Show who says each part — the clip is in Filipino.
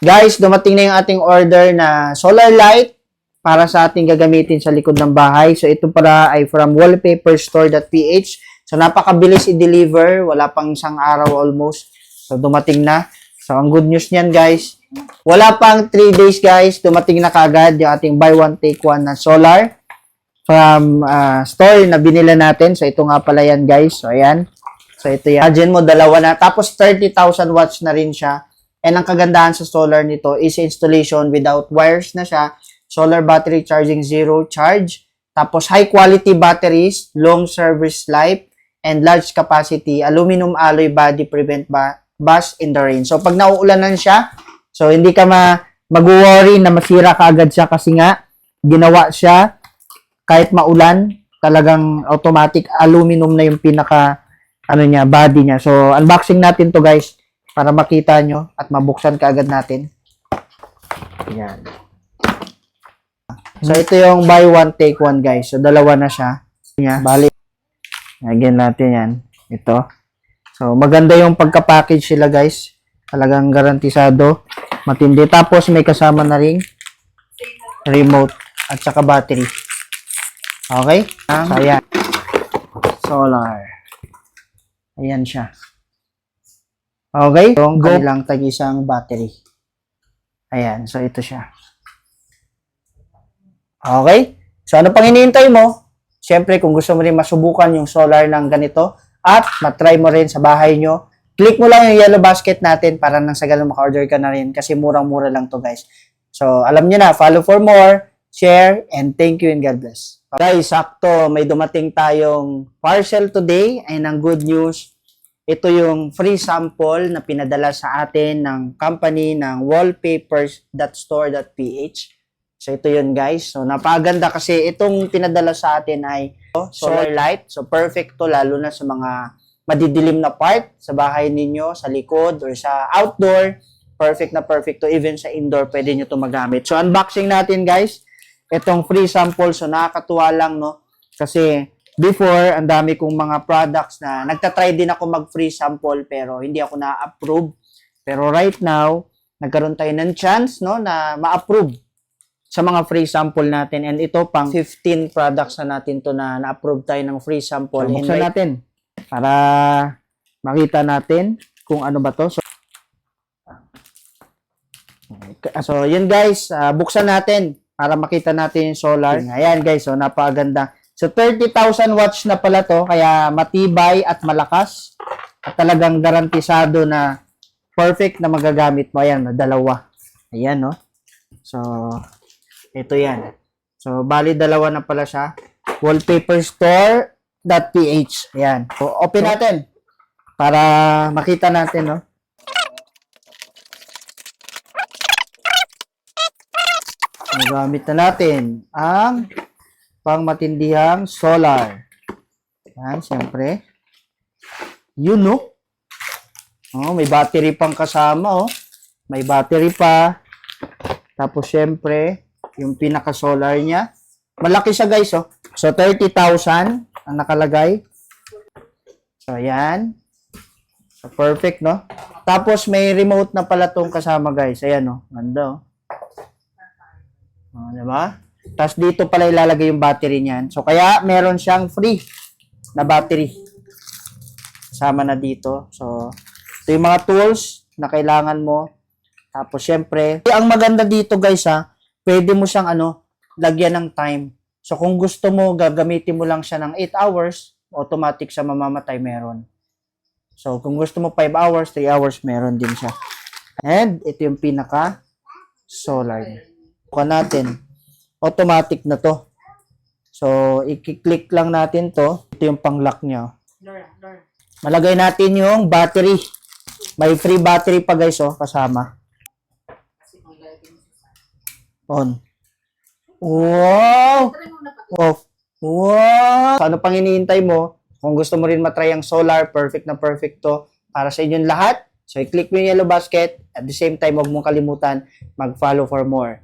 Speaker 1: Guys, dumating na yung ating order na solar light para sa ating gagamitin sa likod ng bahay. So, ito para ay from wallpaperstore.ph. So, napakabilis i-deliver. Wala pang isang araw almost. So, dumating na. So, ang good news niyan, guys. Wala pang 3 days, guys. Dumating na kagad yung ating buy one, take one na solar from store na binila natin. So, ito nga pala yan, guys. So, ayan. So, ito yan. Imagine mo, dalawa na. Tapos, 30,000 watts na rin siya. And ang kagandahan sa solar nito is installation without wires na siya. Solar battery charging, zero charge. Tapos high quality batteries, long service life, and large capacity. Aluminum alloy body prevent bust in the rain. So pag nauulanan siya, so hindi ka mag-worry na masira ka agad siya kasi nga ginawa siya kahit maulan, talagang automatic aluminum na yung pinaka body niya. So unboxing natin to, guys, para makita nyo at mabuksan kaagad natin. Ayan. So, ito yung buy one, take one, guys. So, dalawa na siya. Bali. Again natin yan. Ito. So, maganda yung pagka-package sila, guys. Talagang garantisado. Matindi. Tapos, may kasama na ring remote at saka battery. Okay? So, ayan. Solar. Ayan siya. Okay? Yung kanilang tag-isang battery. Ayan. So, ito siya. Okay? So, ano pang hinihintay mo? Siyempre, kung gusto mo rin masubukan yung solar ng ganito at matry mo rin sa bahay nyo, click mo lang yung yellow basket natin para nang sa ganun maka-order ka na rin kasi murang-mura lang to, guys. So, alam nyo na, follow for more, share, and thank you and God bless. Guys, sakto, may dumating tayong parcel today and ang good news, ito yung free sample na pinadala sa atin ng company ng wallpapers.store.ph. So, ito yun, guys. So, napaganda kasi itong pinadala sa atin ay solar light. So, perfect to lalo na sa mga madidilim na part sa bahay ninyo, sa likod, or sa outdoor. Perfect na perfect to. Even sa indoor, pwede nyo to magamit. So, unboxing natin, guys. Itong free sample. So, nakakatuwa lang, no? Kasi, before, ang dami kong mga products na nagtatry din ako mag-free sample pero hindi ako na-approve. Pero right now, nagkaroon tayo ng chance, no, na ma-approve sa mga free sample natin. And ito pang 15 products na natin to na na-approve tayo ng free sample. So, buksan natin para makita natin kung ano ba to. So yun, guys, buksan natin para makita natin yung solar. Ayan, guys, so napakaganda. So, 30,000 watts na pala to, kaya matibay at malakas. At talagang garantisado na perfect na magagamit mo. Ayan, dalawa. Ayan, no? So, ito yan. So, bali dalawa na pala siya. Wallpaperstore.ph. Ayan. So, open natin para makita natin, no? Nagamit na natin ang pang matindihang solar. Yan, siyempre. Yun, no? Oh, may battery pang kasama, oh. May battery pa. Tapos, siyempre, yung pinaka-solar niya. Malaki siya, guys, oh. So, 30,000 ang nakalagay. So, yan. So, perfect, no? Tapos, may remote na pala tong kasama, guys. Ayan, oh. Ganda, oh. Oh, diba? Tapos dito pala ilalagay yung battery niyan. So, kaya meron siyang free na battery. Kasama na dito. So, ito yung mga tools na kailangan mo. Tapos, syempre, ang maganda dito, guys, pwede mo siyang, lagyan ng time. So, kung gusto mo, gagamitin mo lang siya ng 8 hours, automatic siya mamamatay, meron. So, kung gusto mo 5 hours, 3 hours, meron din siya. And, ito yung pinaka-solar niya. Bukan natin. Automatic na to. So, i-click lang natin to. Ito yung pang-lock niya. Malagay natin yung battery. May free battery pa, guys, kasama. On. Wow! Off. Wow! So, ano pang hinihintay mo? Kung gusto mo rin matry ang solar, perfect na perfect to para sa inyong lahat. So, i-click mo yung yellow basket. At the same time, huwag mong kalimutan mag-follow for more.